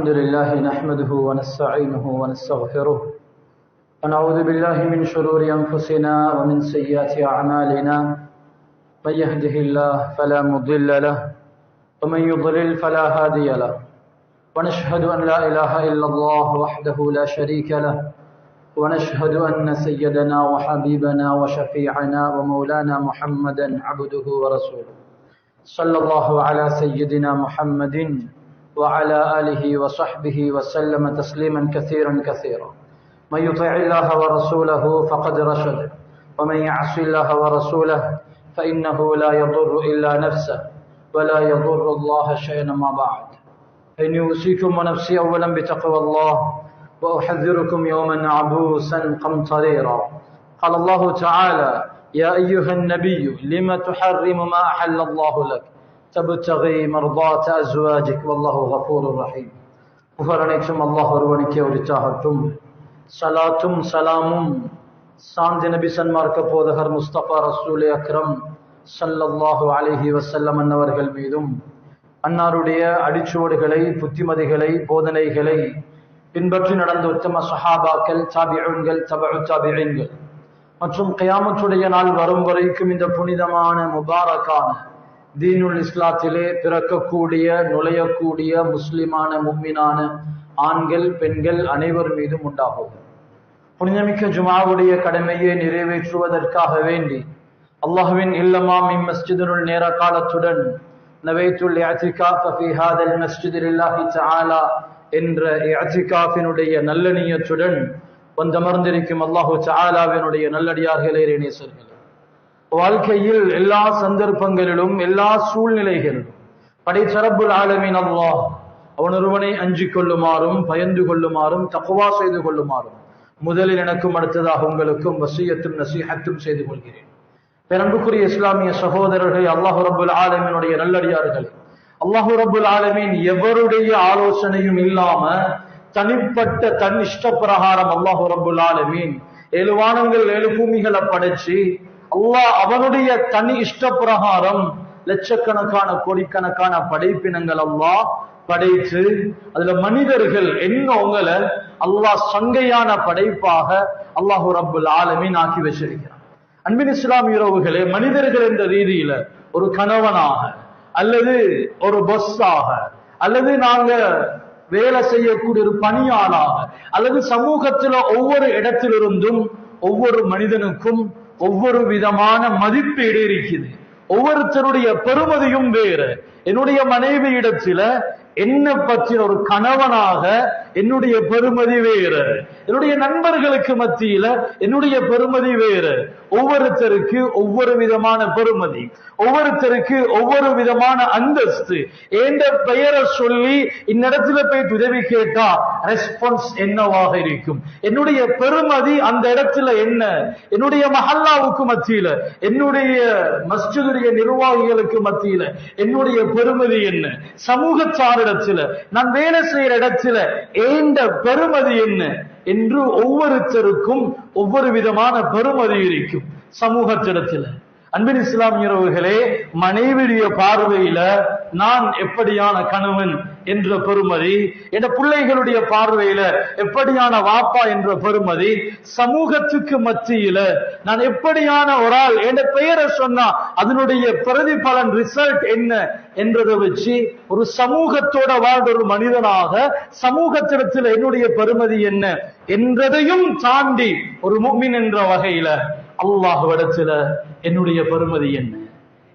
الحمد لله نحمده ونستعينه ونستغفره ونعوذ بالله من شرور أنفسنا ومن سيئات أعمالنا من يهده الله فلا مضل له ومن يضلل فلا هادي له ونشهد أن لا إله إلا الله وحده لا شريك له ونشهد أن سيدنا وحبيبنا وشفيعنا ومولانا محمدا عبده ورسوله صلى الله على سيدنا محمد وعلى آله وصحبه وسلم تسليما كثيرا من يطع الله ورسوله فقد رشد ومن يعص الله ورسوله فإنه لا يضر إلا نفسه ولا يضر الله شيئا ما بعد إني أوصيكم ونفسي أولا بتقوى الله وأحذركم يوما عبوسا قمطريرا قال الله تعالى يا أيها النبي لما تحرم ما أحل الله لك تبتغي مرضات أزواجك والله غفور رحيم புகழனைக்கும் அல்லாஹ் ஒருவனுக்கே உரித்தாகட்டும். சலாத்தும் சலாமும் சாந்தி நபி சன்மார்க்க போதகர் முஸ்தபா ரசூல் அக்ரம் ஸல்லல்லாஹு அலைஹி வஸல்லம் அன்னவர்கள் மீதும் அன்னாருடைய அடிச்சுவடுகளை புத்திமதிகளை போதனைகளை பின்பற்றி நடந்த உத்தம சஹாபாக்கள் தாபிஊன்கள் தபஉ தாபிஈன்கள் மற்றும் கியாமத்துடைய நாள் வரும் வரைக்கும் இந்த புனிதமான முபாரக்கான தீனுல் இஸ்லாத்திலே பிறக்கக்கூடிய நுழையக்கூடிய முஸ்லிமான முஃமினான ஆண்கள் பெண்கள் அனைவர் மீதும் உண்டாகும். புனிதமிக்க ஜுமாவுடைய கடமையை நிறைவேற்றுவதற்காக வேண்டி அல்லாஹ்வின் இல்லமாம் இம்மஸ்ஜிதினுள் நேர காலத்துடன் நவைத்துல் இஅ்திகாஃப ஃபீ ஹாதல் மஸ்ஜிதி லில்லாஹி தஆலா என்ற இஅ்திகாஃபினுடைய நல்ல நியத்துடன் வந்தமர்ந்திருக்கும் அல்லாஹு தஆலாவினுடைய நல்லடியார்களே நேசர்களே, வாழ்க்கையில் எல்லா சந்தர்ப்பங்களிலும் எல்லா சூழ்நிலைகளிலும் படைத்த ரப்புல் ஆலமீன் அல்லாஹ் அவன் ஒருவனை அஞ்சிக் கொள்ளுமாறும் பயந்து கொள்ளுமாறும் தக்வா செய்து கொள்ளுமாறும் முதலில் எனக்கும் அடுத்ததாக உங்களுக்கும் வசியத்தும் நசீஹத்தும் செய்து கொள்கிறேன். பேரன்புக்குரிய இஸ்லாமிய சகோதரர்கள், அல்லாஹு ரப்புல் ஆலமீனுடைய நல்லடியார்கள், அல்லாஹு ரப்புல் ஆலமீன் எவருடைய ஆலோசனையும் இல்லாம தனிப்பட்ட தன் இஷ்ட பிரகாரம் அல்லாஹு ரப்புல் ஆலமீன் 7 வானங்கள் 7 பூமிகளை படைச்சு அல்லாஹ் அவனுடைய தனி இஷ்ட பிரகாரம் லட்சக்கணக்கான கோடிக்கணக்கான படைப்பினங்கள் அல்லாஹ் படைத்து அதுல மனிதர்கள் என்னவங்களை அல்லாஹ் சங்கையான படைப்பாக அல்லாஹு ரப்புல் ஆலமீன் ஆக்கி வச்சிருக்கிறான். அன்பின் இஸ்லாமிய உறவுகளே, மனிதர்கள் என்ற ரீதியில ஒரு கணவனாக அல்லது ஒரு பொஸ்ஸாக அல்லது நாங்க வேலை செய்யக்கூடிய ஒரு பணியாளாக அல்லது சமூகத்துல ஒவ்வொரு இடத்திலிருந்தும் ஒவ்வொரு மனிதனுக்கும் ஒவ்வொரு விதமான மதிப்பீடு இருக்குது. ஒவ்வொருத்தருடைய பெருமதியும் வேறு. என்னுடைய மனைவி இடத்துல என்ன பற்றின ஒரு கணவனாக என்னுடைய பெருமதி வேறு, என்னுடைய நண்பர்களுக்கு மத்தியில என்னுடைய பெருமதி வேறு. ஒவ்வொருத்தருக்கு ஒவ்வொரு விதமான பெருமதி, ஒவ்வொருத்தருக்கு ஒவ்வொரு விதமான அந்தஸ்து. என்ற பெயரை சொல்லி இன்னிடத்துல போய் உதவி கேட்டா ரெஸ்பான்ஸ் என்னவாக இருக்கும்? என்னுடைய பெருமதி அந்த இடத்துல என்ன? என்னுடைய மஹல்லாவுக்கு மத்தியில, என்னுடைய மஸ்ஜிதுடைய நிர்வாகிகளுக்கு மத்தியில என்னுடைய பெருமதி என்ன? சமூகத்தாரிடத்துல, நான் வேலை செய்யற இடத்துல ஏண்ட பெருமதி என்ன என்று ஒவ்வொருத்தருக்கும் ஒவ்வொரு விதமான பெருமதி இருக்கும் சமூகத்திடத்துல. அன்பின் இஸ்லாமியர்களே, மனைவியுடைய பார்வையில நான் எப்படியான கணவன் என்ற பெருமதி, என்ற பிள்ளைகளுடைய பார்வையில எப்படியான வாப்பா என்ற பெருமதி, சமூகத்துக்கு மத்தியில நான் எப்படியான ஒரு ஆள் என்ற பெயரை சொன்னா அதனுடைய பிரதிபலன் ரிசல்ட் என்ன என்றதை வச்சு ஒரு சமூகத்தோட வாழ்ந்த ஒரு மனிதனாக சமூகத்திடத்தில் என்னுடைய பெருமதி என்ன என்றதையும் தாண்டி ஒரு முஃமின் என்ற வகையில அல்லாஹ்விடத்துல என்னுடைய பெருமதி என்ன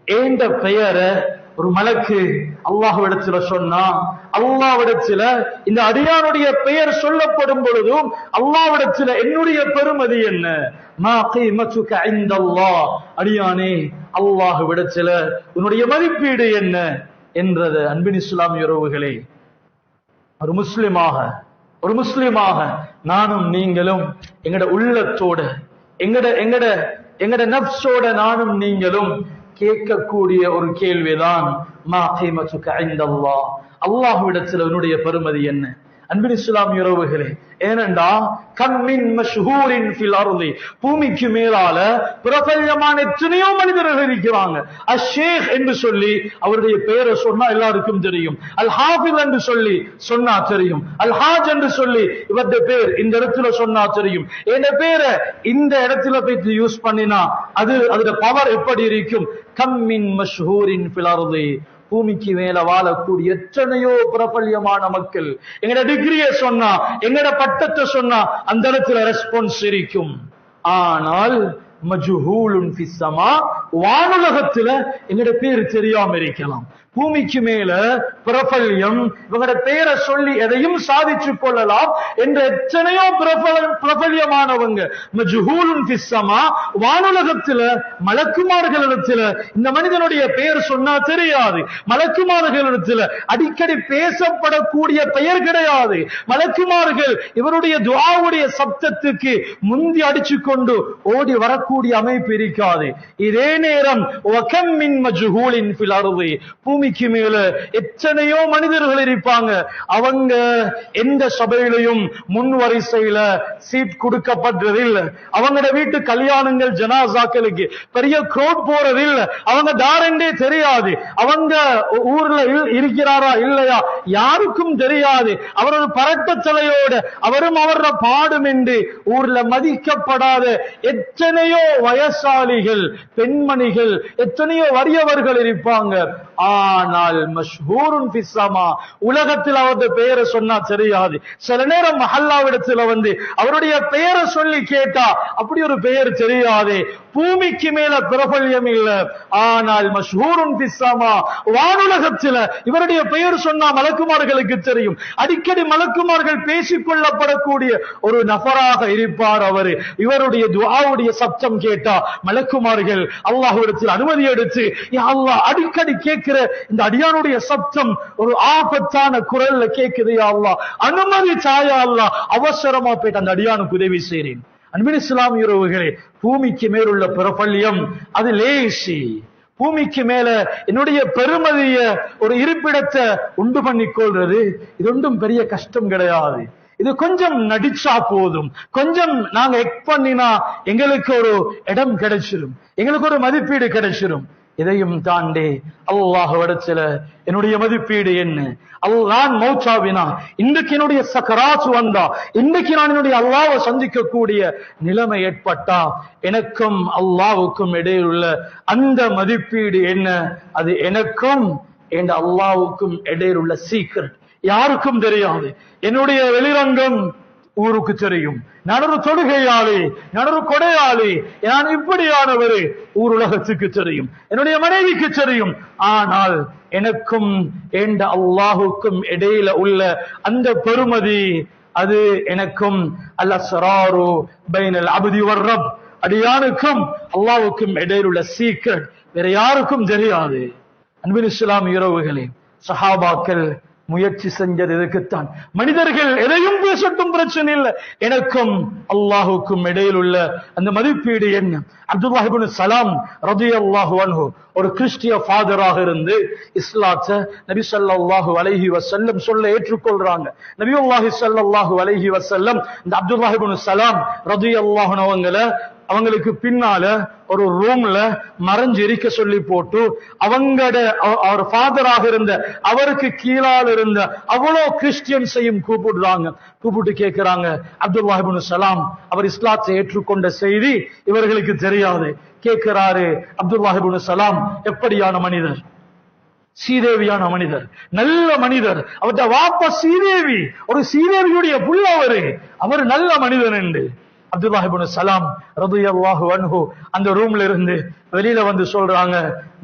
என்ற பெயரை ஒரு மலக்கு அல்லாஹ்விடத்துல சொன்னா, அல்லாஹ்விடத்துல இந்த அடியானுடைய பெயர் சொல்லப்படும் பொழுதும் அல்லாஹ்விடத்துல என்னுடைய பெருமதி என்ன? மா கீமத்துக இன்தல்லாஹ், அடியானே அல்லாஹ்விடத்துல உன்னுடைய மதிப்பீடு என்ன என்றது. அன்பின் இஸ்லாமிய உறவுகளே, ஒரு முஸ்லிமாக நானும் நீங்களும் எங்கட உள்ளத்தோட எங்கட நஃப்ஸோட நானும் நீங்களும் கேட்கக்கூடிய ஒரு கேள்விதான் மா கீமத்துக இன்தல்லாஹ், அல்லாஹ்விடத்தில் உன்னுடைய பெருமதி என்ன? அன்பின் இஸ்லாமிய உறவுகளே, ஏனென்றா கம்மின் மஷ்ஹூரின் ஃபில் அர்தி, பூமிக்கு மேலால பிரபல்யமான எத்தனையோ மனிதர்கள் இருக்கிறாங்க. அஷேக் என்று சொல்லி அவருடைய பெயரை சொன்னா எல்லாருக்கும் தெரியும். அல் ஹாஃபிஸ் என்று சொல்லி சொன்னா தெரியும். அல் ஹாஜ் என்று சொல்லி இவருடைய பேர் இந்த இடத்துல சொன்னா தெரியும். என் பேரை இந்த இடத்துல போய் யூஸ் பண்ணினா அதோட பவர் எப்படி இருக்கும்? கம்மின் மஷ்ஹூரின் ஃபில் அர்தி, பூமிக்கு மேல வாழக்கூடிய எத்தனையோ பிரபல்யமான மக்கள். எங்கட டிகிரியை சொன்னா, எங்கட பட்டத்தை சொன்னா அந்த இடத்துல ரெஸ்பான்ஸ் இருக்கும். ஆனால் மஜ்ஹூலுன் ஃபிஸ் ஸமா, வானுலகத்துல எங்கட பேர் தெரியாம இருக்கலாம். பூமிக்கு மேல பிரபல்யம், இவங்களோட பேரை சொல்லி எதையும் சாதிச்சு கொள்ளலாம் என்ற எத்தனையோ பிரபல்யமானவங்க மஜ்ஹூலுன் ஃபிஸ் ஸமா, வானுலகத்துல மலக்குமார்களிடத்துல இந்த மனிதனுடைய பெயர் சொன்னா தெரியாது. மலக்குமார்களிடத்துல அடிக்கடி பேசப்படக்கூடிய பெயர் கிடையாது. மலக்குமார்கள் இவருடைய துஆவுடைய சப்தத்துக்கு முந்தி அடிச்சு கொண்டு ஓடி வரக்கூடிய அமைப்பு இருக்காது. இதே நேரம் வகம் மின் மஜ்ஹூலின் ஃபில் அர்தி, பூமிக்கு மேல எத்தனையோ மனிதர்கள் இருப்பாங்க. அவங்க எந்த சபையிலையும் முன் வரிசையில சீட் கொடுக்கப்பட்டதில்லை. அவங்களோட வீட்டு கல்யாணங்கள் ஜனாசாக்களுக்கு பெரிய க்ரௌட் போறதில்லை. அவங்க தாரண்டே தெரியாது. அவங்க ஊர்ல இருக்கிறாரா இல்லையா யாருக்கும் தெரியாது. அவர் ஒரு பரட்ட தலையோட அவரும் அவர பாடும் என்று ஊர்ல மதிக்கப்படாத எத்தனையோ வயசாளிகள், பெண்மணிகள், எத்தனையோ வறியவர்கள் இருப்பாங்க. ஆனால் மஷ்ஹூருன் ஃபிஸ் ஸமா, உலகத்தில் அவருடைய பெயரை சொன்னா தெரியாது. சில நேரம் மஹல்லாவிடத்துல வந்து அவருடைய பெயரை சொல்லி கேட்டா அப்படி ஒரு பெயர் தெரியாது. பூமிக்கு மேல பிரபல்யம் இல்ல, ஆனால் மஷ்ஹூருன் ஃபிஸ் ஸமா, வானுலகத்துல இவருடைய பெயர் சொன்னா மலக்குமார்களுக்கு தெரியும். அடிக்கடி மலக்குமார்கள் பேசிக் கொள்ளப்படக்கூடிய ஒரு நபராக இருப்பார் அவர். இவருடைய துஆவுடைய சப்தம் கேட்டா மலக்குமார்கள் அல்லாஹ்விடத்தில் அனுமதி எடுத்து, யா அல்லாஹ், அடிக்கடி கேட்கிற இந்த அடியானுடைய சப்தம் ஒரு ஆபத்தான குரல்ல கேட்குது, யா அல்லாஹ் அனுமதி தாயா அல்லாஹ், அவசரமா போயிட்டு அந்த அடியானுக்கு உதவி செய்றேன். அன்பின் இஸ்லாமிய உறவுகளே, பூமிக்கு மேலுள்ள பிரபல்யம் அது லேசி. பூமிக்கு மேல என்னுடைய பெருமதிய ஒரு இருப்பிடத்தை உண்டு பண்ணி கொள்றது இது ஒன்றும் பெரிய கஷ்டம் கிடையாது. இது கொஞ்சம் நடிச்சா போதும், கொஞ்சம் நாங்க எக்ட் பண்ணினா எங்களுக்கு ஒரு இடம் கிடைச்சிடும், எங்களுக்கு ஒரு மதிப்பீடு கிடைச்சிடும். இதையும் தாண்டி அல்லாஹ்விடத்துல என்னுடைய மதிப்பீடு என்ன? நான் மௌத்தாவினா, இன்றைக்கு என்னுடைய சக்கராத் வந்தா, இன்றைக்கு நான் என்னுடைய அல்லாஹ்வை சந்திக்கக்கூடிய நிலைமை ஏற்பட்டா எனக்கும் அல்லாஹ்வுக்கும் இடையில் உள்ள அந்த மதிப்பீடு என்ன? அது எனக்கும் என் அல்லாஹ்வுக்கும் இடையில் உள்ள சீக்ரெட், யாருக்கும் தெரியாது. என்னுடைய வெளிரங்கம் ஊருக்கு தெரியும். நான் ஒரு தொழுகையாளி, நான் ஒரு கொடையாளி, நான் இப்படியானவர் ஊர் உலகத்துக்கு தெரியும், என்னுடைய மனைவிக்கு தெரியும். ஆனால் எனக்கும் என்ற அல்லாஹுக்கும் இடையில உள்ள அந்த பெருமதி அது எனக்கும் அல்-அஸ்ராரு பைனல் அப்தி வர் ரப், அடியானுக்கும் அல்லாஹ்வுக்கும் இடையில உள்ள சீக்ரெட் வேற யாருக்கும் தெரியாது. அன்பின் இஸ்லாமிய உறவுகளே, சஹாபாக்கள் முயற்சி செஞ்சது இதுக்குத்தான். மனிதர்கள் எதையும் பேசட்டும் பிரச்சனை இல்லை, எனக்கும் அல்லாஹுக்கும் இடையில் உள்ள அந்த மதிப்பீடு என்ன? அப்துல்லாஹ் இப்னு சலாம் ரலியல்லாஹு அன்ஹு ஒரு கிறிஸ்டிய ஃபாதராக இருந்து இஸ்லாத்தை நபி ஸல்லல்லாஹு அலைஹி வஸல்லம் சொல்ல ஏற்றுக்கொள்றாங்க. நபியுல்லாஹி ஸல்லல்லாஹு அலைஹி வஸல்லம் இந்த அப்துல்லாஹ் இப்னு சலாம் ரலியல்லாஹு அன்ஹு அவங்களுக்கு பின்னால ஒரு ரூம்ல மறைஞ்சு இருக்க சொல்லி போட்டு அவங்களோட அவர் ஃபாதராக இருந்த அவருக்கு கீழால் இருந்த அவ்வளோ கிறிஸ்டியன்ஸையும் கூப்பிட்டு கேட்கிறாங்க, அப்துல்லாஹ் இப்னு சலாம் அவர் இஸ்லாத்தை ஏற்றுக்கொண்ட செய்தி இவர்களுக்கு தெரியாது. கேட்கிறாரு, அப்துல்லாஹ் இப்னு சலாம் எப்படியான மனிதர்? சீதேவியான மனிதர், நல்ல மனிதர். அவருடைய வாப்பா சீதேவி, ஒரு சீதேவியுடைய புள்ள அவர் நல்ல மனிதன் என்று அப்துல்லாஹ் இப்னு சலாம் ரலியல்லாஹு அன்ஹு அந்த ரூம்ல இருந்து வெளியில வந்து சொல்றாங்க,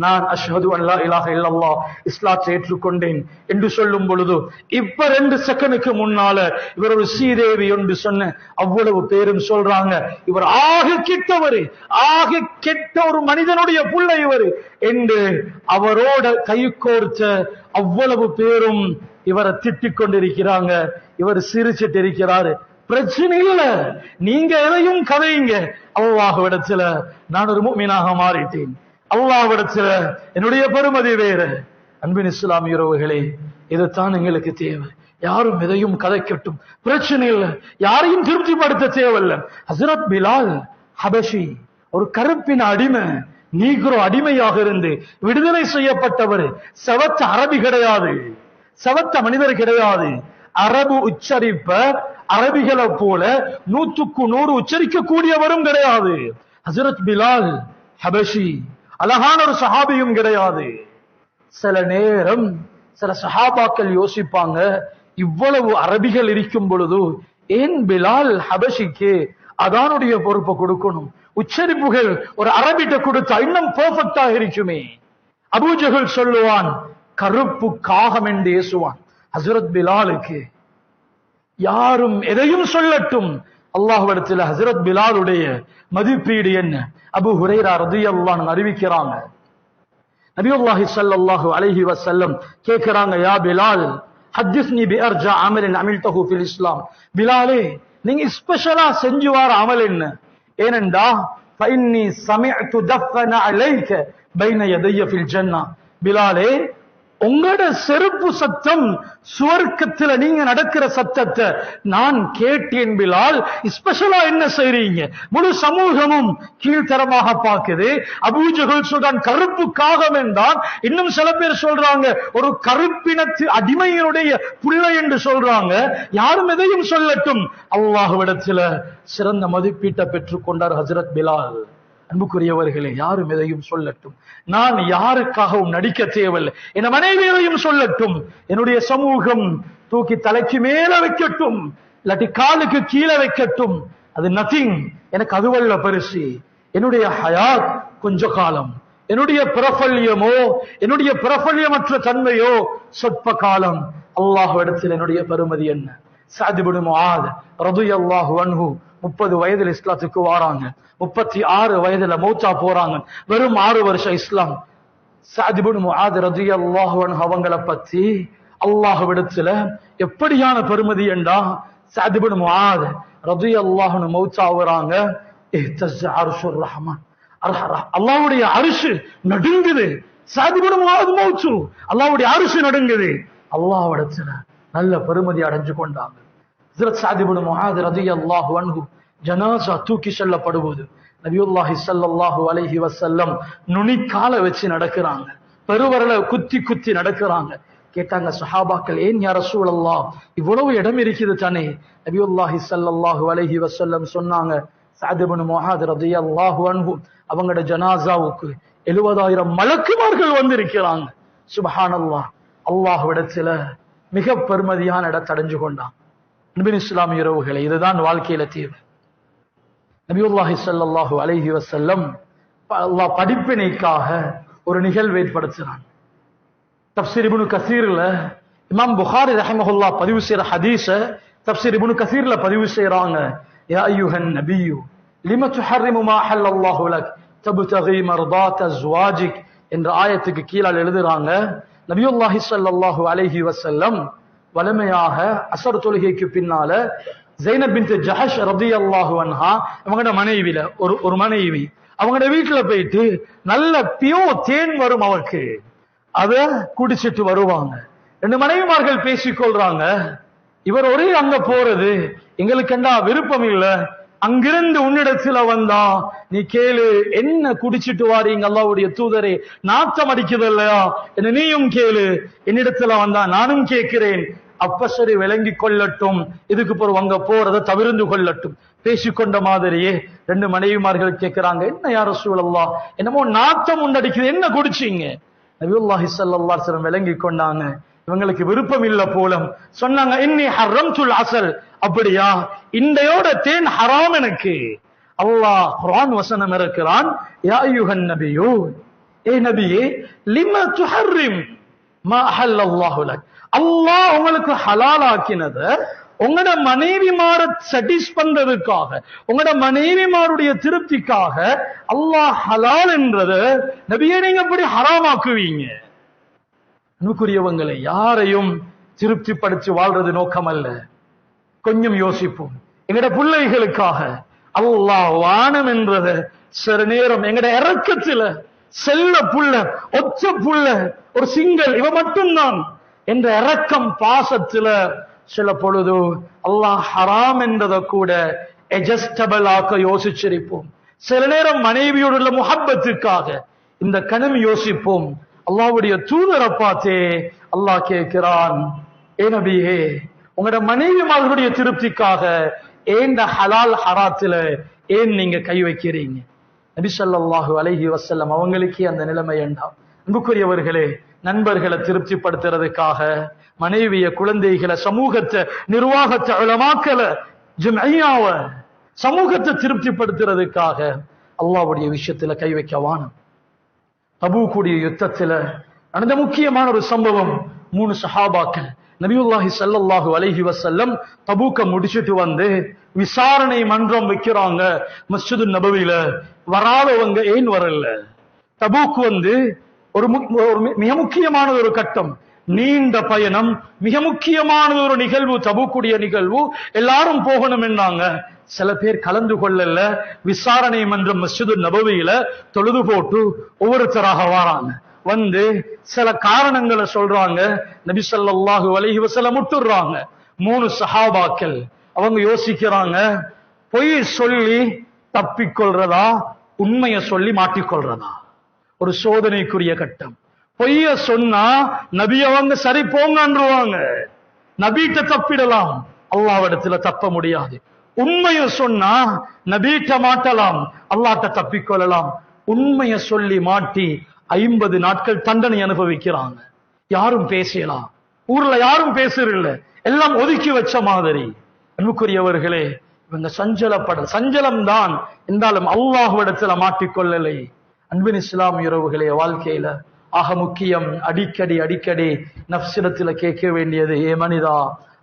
நான் அஷ்ஹது அன் லா இலாஹ இல்லல்லாஹ், இஸ்லாத்தை ஏற்றுக்கொண்டேன் என்று சொல்லும் பொழுது இப்ப 2 செகண்டுக்கு முன்னால இவர் ஒரு சீதேவி என்று சொன்ன அவ்வளவு பேரும் சொல்றாங்க, இவர் ஆக கெட்டவர், ஆக கெட்ட ஒரு மனிதனுடைய புள்ளை இவர் என்று அவரோட கை கோர்த்த அவ்வளவு பேரும் இவரை திட்டிக் கொண்டிருக்கிறாங்க. இவர் சிரிச்சிட்டு இருக்கிறாரு. பிரச்சனை இல்ல, நீங்க எதையும் கதையுங்க, அல்லாஹ்விடத்துல நான் ஒரு முஃமினாக மாறிட்டேன், அல்லாஹ்விடத்துல என்னுடைய பெருமதி வேற. அன்பின் இஸ்லாமிய உறவுகளே, இதுதான் எங்களுக்கு தேவை. யாரும் எதையும் கதைக்கட்டும், பிரச்சனை இல்லை, யாரையும் திருப்திப்படுத்த தேவையில்லை. ஹசரத் பிலால் ஹபஷி, ஒரு கருப்பின அடிமை, நீக்ரோ அடிமையாக இருந்து விடுதலை செய்யப்பட்டவர். சவத்த அரபி கிடையாது, சவத்த மனிதர் கிடையாது. அரபு உச்சரிப்ப அரபிகளை போல 100க்கு 100 உச்சரிக்க கூடியவரும் கிடையாது. ஹசரத் பிலால் ஹபஷி அழகான ஒரு சஹாபியும் கிடையாது. சில நேரம் சில சஹாபாக்கள் யோசிப்பாங்க, இவ்வளவு அரபிகள் இருக்கும் பொழுது ஏன் பிலால் ஹபஷிக்கு அதானுடைய பொறுப்பை கொடுக்கணும்? உச்சரிப்புகள் ஒரு அரபிட்ட கொடுத்தா இன்னும் பெர்ஃபெக்டா இருக்குமே. அபூஜஹல் சொல்லுவான், கருப்பு காகம் என்று ஏசுவான். ஹசரத் பிலாலுக்கு யாரும் எதையும் சொல்லட்டும், அல்லாஹ்விடத்தில் ஹசரத் பிலாலுடைய மதிப்பீடு என்ன? அபூ ஹுரைரா ரலியல்லாஹு அன்ஹு அறிவிக்கிறாங்க, நபியுல்லாஹி ஸல்லல்லாஹு அலைஹி வஸல்லம் கேக்குறாங்க, யா பிலால் ஹத்திஸ்னி பிஅர்ஜா அமலின் அமில்தஹு ஃபில் இஸ்லாம். பிலாலே, நீங்க ஸ்பெஷலா செஞ்சு வர அமல் என்ன? ஏனென்றா ஃபஇன்னி சமிஅது தஃபன அலைக பைன யதைய ஃபில் ஜன்னah. பிலாலே, உங்களோட செருப்பு சத்தம் சுவர்க்கத்துல நீங்க நடக்கிற சத்தத்தை நான் கேட்டேன். பிலால், ஸ்பெஷலா என்ன செய்றீங்க? முழு சமூகமும் கீழ்த்தரமாக பார்க்குது. அபூஜஹல் சொல்றான், கருப்பு காகம் என்றான். இன்னும் சில பேர் சொல்றாங்க, ஒரு கருப்பினத்து அடிமையினுடைய பிள்ளை என்று சொல்றாங்க. யாரும் எதையும் சொல்லட்டும், அல்லாஹ்விடத்துல சிறந்த மதிப்பீட்டை பெற்றுக் கொண்டார் ஹஜ்ரத் பிலால். அன்புக்குரியவர்களே, யாரும் எதையும் சொல்லட்டும், நான் யாருக்காகவும் நடிக்க தேவையில்லை. என் மனைவி எதையும் சொல்லட்டும், என்னுடைய சமூகம் தூக்கி தலைக்கு மேல வைக்கட்டும், இல்லாட்டி காலுக்கு கீழே வைக்கட்டும், அது நத்திங். எனக்கு அதுவல்ல பரிசு. என்னுடைய ஹயாத் கொஞ்ச காலம், என்னுடைய பிரபல்யமோ என்னுடைய பிரபல்யமற்ற தன்மையோ சொற்ப காலம். அல்லாஹ்விடத்தில் என்னுடைய பெருமதி என்ன? சஅத் இப்னு முஆத் ரலியல்லாஹு அன்ஹு 30 வயதில் இஸ்லாத்துக்கு வாராங்க, 36 வயதுல மௌத்தா போறாங்க. வெறும் 6 வருஷம் இஸ்லாம். சஅத் இப்னு முஆத் ரலியல்லாஹு அன்ஹு அவங்கள பத்தி அல்லாஹ்விடத்துல எப்படியான பெருமதி என்றா, சஅத் இப்னு முஆத் ரலியல்லாஹு அன்ஹு மௌத்தா ஆவறாங்க. இஹ்தஸ அர்ஷுர் ரஹ்மான், அல்லாஹ்வுடைய அர்ஷ் நடுங்குது. சஅத் இப்னு முஆத் மௌத்து, அல்லாஹ்வுடைய அர்ஷ் நடுங்குது. அல்லாஹ்விடத்துல நல்ல பெருமதி அடைஞ்சு கொண்டாங்க. ஹஜ்ரத் சஅத் இப்னு முஆத் ரலியல்லாஹு அன்ஹு ஜனாஸா தூக்கி செல்லப்படுவது, நபியுல்லாஹி ஸல்லல்லாஹு அலைஹி வஸல்லம் நுனிக்கால வச்சு நடக்கிறாங்க, பெருவரல குத்தி குத்தி நடக்கிறாங்க. கேட்டாங்க சஹாபாக்கள், ஏன் யா ரசூலல்லாஹ் இவ்வளவு இடம் இருக்குது தானே? நபியுல்லாஹி ஸல்லல்லாஹு அலைஹி வஸல்லம் சொன்னாங்க, சஅத் இப்னு முஆத் ரலியல்லாஹு அன்ஹு அவங்களோட ஜனாஸாவுக்கு 70,000 மலக்குமார்கள் வந்திருக்கிறாங்க. சுப்ஹானல்லாஹ், அல்லாஹ்விடத்துல மிக பெருமதியான இடத்தை அடைஞ்சு கொண்டான். நபின் இஸ்லாமிய உறவுகளை, இதுதான் வாழ்க்கையில தீர்வு. நபியுல்லாஹி ஸல்லல்லாஹு அலைஹி வஸல்லம் அல்லாஹ் படிப்பினைக்காக ஒரு நிகழ்வு ஏற்படுத்தினான். தஃப்சீர் இப்னு கஸீர்ல இமாம் புகாரி ரஹிமஹுல்லாஹ் பதிவு செய்யற ஹதீஸ தஃப்சீர் இப்னு கஸீர்ல பதிவு செய்றாங்க. யா அய்யுஹன் நபியு லிம துஹர்ரிமு மா ஹல்லல்லாஹு லக் தப்தகி மர்தாத் அஸ்வாஜிக் என்ற ஆயத்துக்கு கீழே எழுதுறாங்க, நபியுல்லாஹி ஸல்லல்லாஹு அலைஹி வஸல்லம் வலிமையாக அஸர் தொழுகைக்கு பின்னால ஸைனப் பின்த் ஜஹஷ் ரலியல்லாஹு அன்ஹா அவங்களோட மனைவில ஒரு மனைவி அவங்களோட வீட்டுல போயிட்டு நல்ல பியோ தேன் வரும் அவருக்கு, அத குடிச்சிட்டு வருவாங்க. 2 மனைவிமார்கள் பேசிக்கொள்றாங்க, இவர் ஒரே அங்க போறது எங்களுக்கு என்ன விருப்பம் இல்ல, அங்கிருந்து உன்னிடத்துல வந்தா நீ கேளு, என்ன குடிச்சிட்டு வாரீங்க அல்லாஹ்வுடைய தூதரே, நாத்தம் அடிக்குது இல்லையா, என்ன நீயும் கேளு, என்னிடத்துல வந்தா நானும் கேட்கிறேன். அப்ப சரி விளங்கி கொள்ளட்டும், இதுக்கு பிறகு அங்க போறதை தவிர்த்து கொள்ளட்டும். பேசிக்கொண்ட மாதிரியே 2 மனைவிமார்கள் கேட்கிறாங்க, என்ன யா ரசூலல்லாஹ் என்னமோ நாத்தம் உண்டடிக்குது, என்ன குடிச்சீங்க? நபியுல்லாஹி ஸல்லல்லாஹு அலைஹி வஸல்லம் விளங்கி கொண்டாங்க, இவங்களுக்கு விருப்பம் இல்ல போல. சொன்னாங்க, இன்னி ஹர்ரம்துல் அஸல், அப்படியா இண்டையோட தேன் ஹராம் எனக்கு. அல்லாஹ் குர்ஆன் வசனம் இருக்கிறான், யா அய்யுஹன் நபியு, ஏ நபியே, லிம துஹர்ரிம் மா அஹல்லல்லாஹு லக், அல்லாஹ் உங்களுக்கு ஹலால் ஆக்கினத உங்களோட மனைவிமார சட்டிஸ் பண்றதுக்காக, உங்களோட மனைவிமாருடைய திருப்திக்காக அல்லாஹ் ஹலால் என்றது நபியே நீங்க எப்படி ஹராமாக்குவீங்க? அன்புக்குரியவங்களை, யாரையும் திருப்திப்படுத்தி வாழ்றது நோக்கம் அல்ல. கொஞ்சம் யோசிப்போம். எங்கட பிள்ளைகளுக்காக அல்லாஹ் வானம் என்றத சில நேரம் எங்கட இறக்கத்துல செல்ல புள்ள, ஒற்ற புள்ள, ஒரு சிங்கள் இவ மட்டும்தான் என்ற இறக்கம் பாசத்துல சில பொழுது அல்லாஹ் ஹராம் என்றதை கூட அட்ஜஸ்டபிள் ஆக்க யோசிச்சிருப்போம். சில நேரம் மனைவியோடு உள்ள முஹப்பத்துக்காக இந்த கணம் யோசிப்போம். அல்லாஹ்வுடைய தூதரை பார்த்தே அல்லாஹ் கேட்கிறான், ஏ நபியே, உங்களோட மனைவிமார்களுடைய திருப்திக்காக ஏன் ஹலால் ஹராத்துல ஏன் நீங்க கை வைக்கிறீங்க? நபி ஸல்லல்லாஹு அலைஹி வஸல்லம் அவங்களுக்கே அந்த நிலைமை வேண்டாம். அன்புக்குரியவர்களே, நண்பர்களை திருப்திப்படுத்துறதுக்காக, மனைவிய, குழந்தைகளை, சமூகத்தை, நிர்வாகத்தை, உலமாக்களை, ஜம்இய்யாவ, சமூகத்தை திருப்திப்படுத்துறதுக்காக அல்லாஹ்வுடைய விஷயத்துல கை வைக்கவான. தபூக்குடைய யுத்தத்துல நடந்த முக்கியமான ஒரு சம்பவம், 3 சஹாபாக்கள் நபியுல்லாஹி ஸல்லல்லாஹு அலைஹி வஸல்லம் தபூக்க முடிச்சிட்டு வந்து விசாரணை மன்றம் வைக்கிறாங்க மஸ்ஜிது நபவியில. வராதவங்க ஏன் வரல? தபூக் வந்து ஒரு மிக முக்கியமான ஒரு கட்டம், நீண்ட பயணம், மிக முக்கியமான ஒரு நிகழ்வு, தபூக்குடைய நிகழ்வு. எல்லாரும் போகணும் என்றாங்க. சில பேர் கலந்து கொள்ளல. விசாரணை மன்றம் மஸ்ஜிது நபவியில தொழுது போட்டு ஒவ்வொருத்தராக வராங்க. வந்து சில காரணங்களை சொல்றாங்க. நபி ஸல்லல்லாஹு அலைஹி வஸல்லம் முட்டுறாங்க. 3 சஹாபாக்கள் அவங்க யோசிக்கிறாங்க, பொய் சொல்லி தப்பிக்கொள்றதா, உண்மையை சொல்லி மாட்டிக்கொள்றதா? ஒரு சோதனைக்குரிய கட்டம். பொய்ய சொன்னா நபி அவங்க சரி போங்கன்றுவாங்க, நபிட்ட தப்பிடலாம், அல்லாஹ்விடத்துல தப்ப முடியாது. உண்மையை சொன்னா நபிட்ட மாட்டலாம், அல்லாஹ்ட்ட தப்பிக்கொள்ளலாம். உண்மையை சொல்லி மாட்டி 50 நாட்கள் தண்டனை அனுபவிக்கிறாங்க. யாரும் பேசலாம், ஊர்ல யாரும் பேசுறதில்ல, எல்லாம் ஒதுக்கி வச்ச மாதிரி. அன்புக்குரியவர்களே, இவங்க சஞ்சலம் தான் என்றாலும் அல்லாஹ்விடத்துல மாட்டிக்கொள்ளலை. அன்பின் இஸ்லாமியர்களே, வாழ்க்கையில ஆக முக்கியம் அடிக்கடி நஃப்ஸிடத்துல கேட்க வேண்டியது, ஏ மனிதா,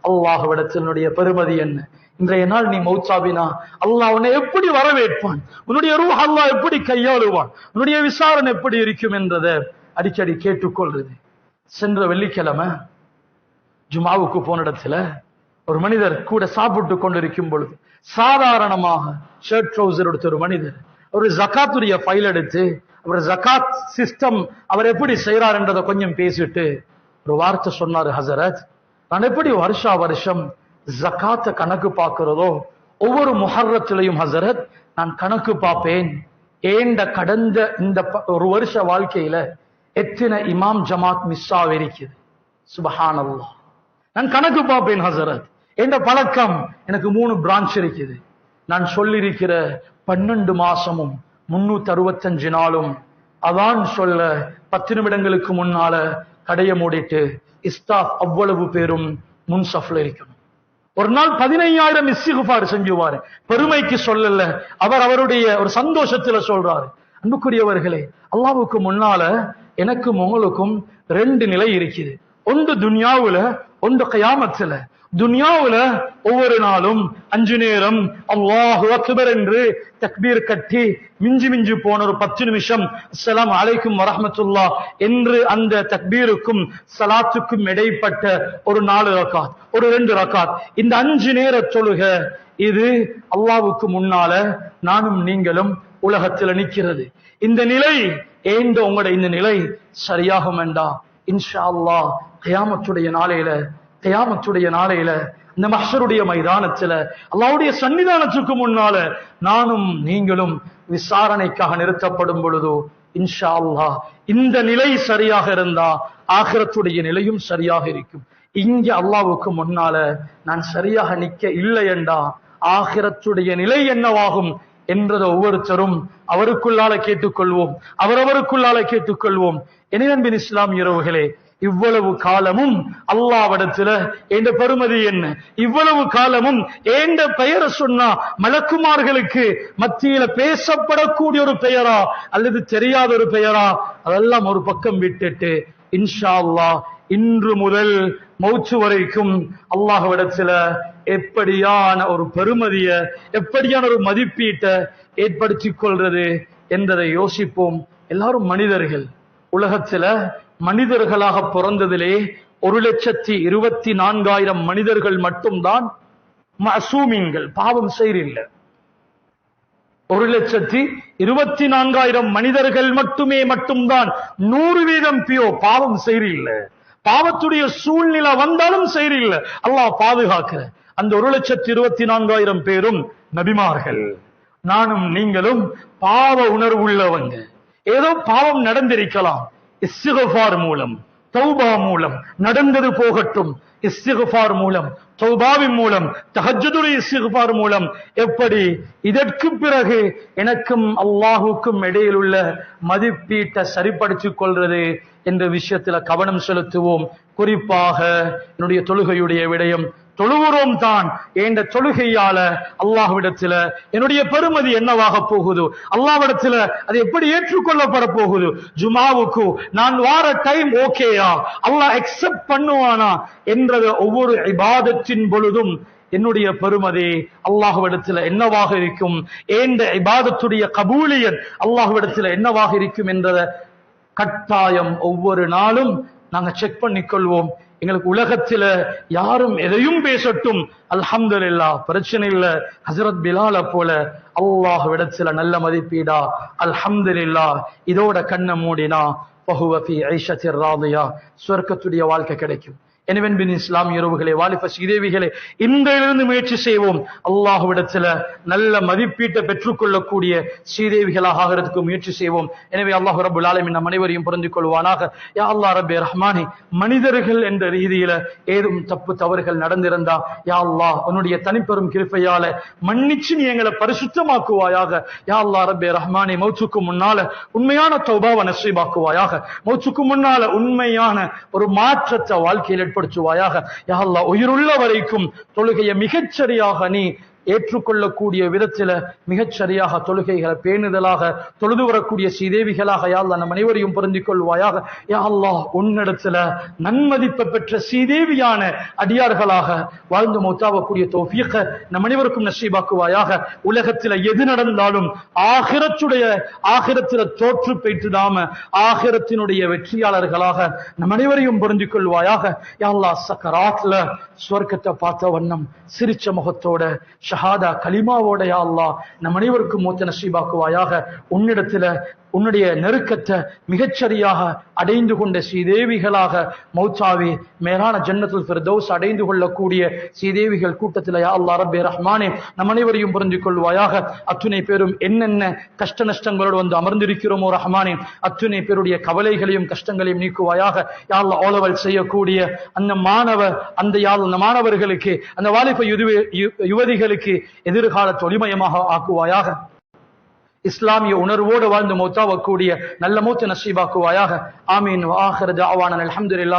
அல்லாஹ்விடத்தினுடைய பெருமதி என்ன? இன்றைய நாள் நீ மௌத்தாவினா அல்லாஹ் உன்னை எப்படி வரவேற்பான்? உன்னுடைய ரூஹ் அல்லாஹ் எப்படி கையாளுவான்? உன்னுடைய விசாரணை எப்படி இருக்கும் என்றதை அடிக்கடி கேட்டுக்கொள்றது. சென்ற வெள்ளிக்கிழமை ஜுமாவுக்கு போன இடத்துல ஒரு மனிதர் கூட சாப்பிட்டு கொண்டிருக்கும் பொழுது, சாதாரணமாக ஷர்ட் ட்ரௌசர் எடுத்த ஒரு மனிதர் ஒரு ஜகாத்துடைய ஃபைல் எடுத்து, அவர் ஜகாத் சிஸ்டம் அவர் எப்படி செய்யறார் என்றதை கொஞ்சம் பேசிட்டு ஒரு வார்த்தை சொன்னாரு, ஹசரத், நான் எப்படி வருஷம் ஜகாத்த கணக்கு பார்க்கிறதோ, ஒவ்வொரு முஹர்ரத்திலையும் ஹசரத் நான் கணக்கு பார்ப்பேன், ஏண்ட கடந்த இந்த ஒரு வருஷ வாழ்க்கையில எத்தனை இமாம் ஜமாத் மிஸ் ஆகிருக்குது. சுபஹானல்லாஹ், நான் கணக்கு பார்ப்பேன் ஹசரத். என்ற பழக்கம் எனக்கு 3 பிரான்ச் இருக்குது. நான் சொல்லியிருக்கிற 12 மாசமும் 365 நாளும் அதான் சொல்ல 10 நிமிடங்களுக்கு முன்னால கடைய மூடிட்டு இஸ்தாஃப் அவ்வளவு பேரும் முன்சஃப்ல இருக்கணும். ஒரு நாள் 15,000 இஸ்திக்ஃபார் செஞ்சுவாரு. பெருமைக்கு சொல்லல, அவர் அவருடைய ஒரு சந்தோஷத்துல சொல்றாரு. அன்புக்குரியவர்களே, அல்லாஹ்வுக்கு முன்னால எனக்கும் உங்களுக்கும் 2 நிலை இருக்குது. ஒன்று துன்யாவுல, ஒன்று கியாமத்துல. துன்யாவுல ஒவ்வொரு நாளும் 5 நேரம் அல்லாஹு அக்பர் என்று தக்பீர் கட்டி மிஞ்சி போன ஒரு 10 நிமிஷம் அஸ்ஸலாமு அலைக்கும் வரஹ்மத்துல்லாஹ் என்று அந்த தக்பீருக்கும் சலாத்துக்கும் இடைப்பட்ட ஒரு 4 ரக்காத், ஒரு 2 ரக்காத், இந்த 5 நேர தொழுக, இது அல்லாஹ்வுக்கு முன்னால நானும் நீங்களும் உலகத்துல நிக்கிறது. இந்த நிலை ஏண்ட உங்களோட இந்த நிலை சரியாகும் என்றா இன்ஷா அல்லாஹ் கியாமத்துடைய நாளையில இந்த மஹ்ஷருடைய மைதானத்துல அல்லாஹ்வுடைய சன்னிதானத்துக்கு முன்னால நானும் நீங்களும் விசாரணைக்காக நிறுத்தப்படும் பொழுது இன்ஷா அல்லாஹ் இந்த நிலை சரியாக இருந்தா ஆகிரத்துடைய நிலையும் சரியாக இருக்கும். இங்க அல்லாஹ்வுக்கு முன்னால நான் சரியாக நிக்க இல்லை என்றா ஆகிரத்துடைய நிலை என்னவாகும் என்றதை ஒவ்வொருத்தரும் அவருக்குள்ளால கேட்டுக்கொள்வோம், அவரவருக்குள்ளால கேட்டுக்கொள்வோம். எனவே இஸ்லாமியர்களே, இவ்வளவு காலமும் அல்லாஹ்விடத்துல என்ற பெருமதி என்ன? இவ்வளவு காலமும் ஏண்ட பெயரை சொன்னா மலக்குமார்களுக்கு மத்தியில பேசப்படக்கூடிய ஒரு பெயரா அல்லது தெரியாத ஒரு பெயரா, அதெல்லாம் ஒரு பக்கம் விட்டுட்டு இன்ஷா அல்லாஹ் இன்று முதல் மௌத்து வரைக்கும் அல்லாஹ்விடத்துல எப்படியான ஒரு பெருமதிய, எப்படியான ஒரு மதிப்பீட்டை ஏற்படுத்திக் கொள்றது என்றதை யோசிப்போம். எல்லாரும் மனிதர்கள். உலகத்துல மனிதர்களாக பிறந்ததிலே 1,24,000 மனிதர்கள் மட்டும்தான் மஅசூமீன்கள், பாவம் செய்யறில்லை. 1,24,000 மனிதர்கள் மட்டும்தான் 100% பியோ, பாவம் செய்யறில்லை. பாவத்துடைய சூழ்நிலை வந்தாலும் செய்யல, அல்லாஹ் பாதுகாக்கிற அந்த 1,24,000 பேரும் நபிமார்கள். நானும் நீங்களும் பாவ உணர்வுள்ளவங்க. ஏதோ பாவம் நடந்திருக்கலாம், இஸ்திக்ஃபார் மூலம், தௌபா மூலம் நடந்தது போகட்டும். இஸ்திக்ஃபார் மூலம், தௌபாவின் மூலம், தஹஜ்ஜுதுடைய இஸ்திக்ஃபார் மூலம், எப்படி இதற்கு பிறகு எனக்கும் அல்லாஹுக்கும் இடையில் உள்ள மதிப்பீட்டை சரிப்படுத்திக் கொள்றது என்ற விஷயத்துல கவனம் செலுத்துவோம். குறிப்பாக என்னுடைய தொழுகையுடைய விடயம். தொழுகிறோம் தான், என்ற தொழுகையால அல்லாஹ்விடத்துல என்னுடைய பெருமதி என்னவாக போகுது, அல்லாஹ்விடத்துல அது எப்படி ஏற்றுக்கொள்ளப்பட போகுது, ஜுமாவுக்கு நான் வார டைம் ஓகேயா, அல்லாஹ் அக்செப்ட் பண்ணுவானா என்றத ஒவ்வொரு இபாதத்தின் பொழுதும் என்னுடைய பெருமதி அல்லாஹ்விடத்துல என்னவாக இருக்கும், என்ற இபாதத்துடைய கபூலியத் அல்லாஹ்விடத்துல என்னவாக இருக்கும் என்றத கட்டாயம் ஒவ்வொரு நாளும் நாங்க செக் பண்ணிக்கொள்வோம். எங்களுக்கு உலகத்துல யாரும் எதையும் பேசட்டும், அல்ஹம்துலில்லாஹ், பிரச்சனை இல்ல. ஹஜ்ரத் பிலால போல அல்லாஹ்விடத்துல நல்ல மதிப்பீடா, அல்ஹம்துலில்லாஹ், இதோட கண்ணை மூடினா ஃபஹுவ ஃபீ ஐஷத்திர் ராதியா, சுவர்க்கத்துடைய வாழ்க்கை கிடைக்கும். எனவே இஸ்லாமிய உறவுகளே, வாலிப சீதேவிகளே, இன்றிலிருந்து முயற்சி செய்வோம் அல்லாஹ்விடத்துல நல்ல மதிப்பீட்டை பெற்றுக்கொள்ளக்கூடிய சீதேவிகளாக ஆகிறதுக்கு முயற்சி செய்வோம். எனவே அல்லாஹ் ரப்பல் ஆலமீன் நம் அனைவரையும் புரிந்து கொள்வானாக. யா அல்லாஹ் ரப்பே ரஹ்மானே, மனிதர்கள் என்ற ரீதியில ஏதும் தப்பு தவறுகள் நடந்திருந்தா யா அல்லாஹ் உன்னுடைய தனிப்பெரும் கிருபையால மன்னிச்சு நீ எங்களை பரிசுத்தமாக்குவாயாக. யா அல்லாஹ் ரப்பே ரஹ்மானே, மௌத்துக்கு முன்னால உண்மையான தௌபாவை நஸீபாக்குவாயாக. மௌத்துக்கு முன்னால உண்மையான ஒரு மாற்றத்தை வாழ்க்கையில் ஏற்படுத்துவாயாக. யா அல்லாஹ், உயிருள்ள வரைக்கும் தொழுகையை மிகச்சரியாக நீ ஏற்றுக்கொள்ளக்கூடிய விதத்தில மிகச்சரியாக தொழுகைகளை பேணுதலாக தொழுது வரக்கூடிய சீதேவிகளாக யா அல்லாஹ் நம் அனைவரையும் பொருந்திக் கொள்வாயாக. யா அல்லாஹ், உன்னிடத்துல நன்மதிப்பை பெற்ற சீதேவியான அடியார்களாக வாழ்ந்து மௌத்தாவக்கூடிய தௌஃபீக நம் அனைவருக்கும் நசீபாக்குவாயாக. உலகத்துல எது நடந்தாலும் ஆகிரத்துல தோற்று பெற்றுடாம ஆகிரத்தினுடைய வெற்றியாளர்களாக நம் அனைவரையும் பொருந்திக் கொள்வாயாக. யா அல்லாஹ், சக்கராத்ல சுவர்க்கத்தை பார்த்த வண்ணம் சிரிச்ச முகத்தோட ஷஹாதா கலிமாவோட யா அல்லாஹ் நம் அனைவருக்கும் மூத்த நசீபாக்குவாயாக. உன்னிடத்துல உன்னுடைய நெருக்கத்தை மிகச்சரியாக அடைந்து கொண்ட ஸ்ரீதேவிகளாக மௌத்தாவி மேலான ஜன்னத்துல் ஃபிர்தௌஸ் அடைந்து கொள்ளக்கூடிய ஸ்ரீதேவிகள் கூட்டத்தில் யா அல்லாஹ் ரப்பே ரஹ்மானே நம் அனைவரையும் புரிந்து கொள்வாயாக. அத்துணை பேரும் என்னென்ன கஷ்ட நஷ்டங்களோடு வந்து அமர்ந்திருக்கிறோமோ ரஹ்மானே, அத்துணை பேருடைய கவலைகளையும் கஷ்டங்களையும் நீக்குவாயாக. யா அல்லாஹ், ஓலவல் செய்யக்கூடிய அந்த மாணவர்களுக்கு, அந்த வாலிப யுவதிகளுக்கு எதிர்காலத்தை ஒளிமயமாக ஆக்குவாயாக. இஸ்லாமிய உணர்வோடு வாழ்ந்து மௌத்தாவக்கூடிய நல்ல மௌத்த நசீபாக்குவாயாக. ஆமீன். வ ஆகிரு தஅவானா அல்ஹம்துலில்லாஹ்.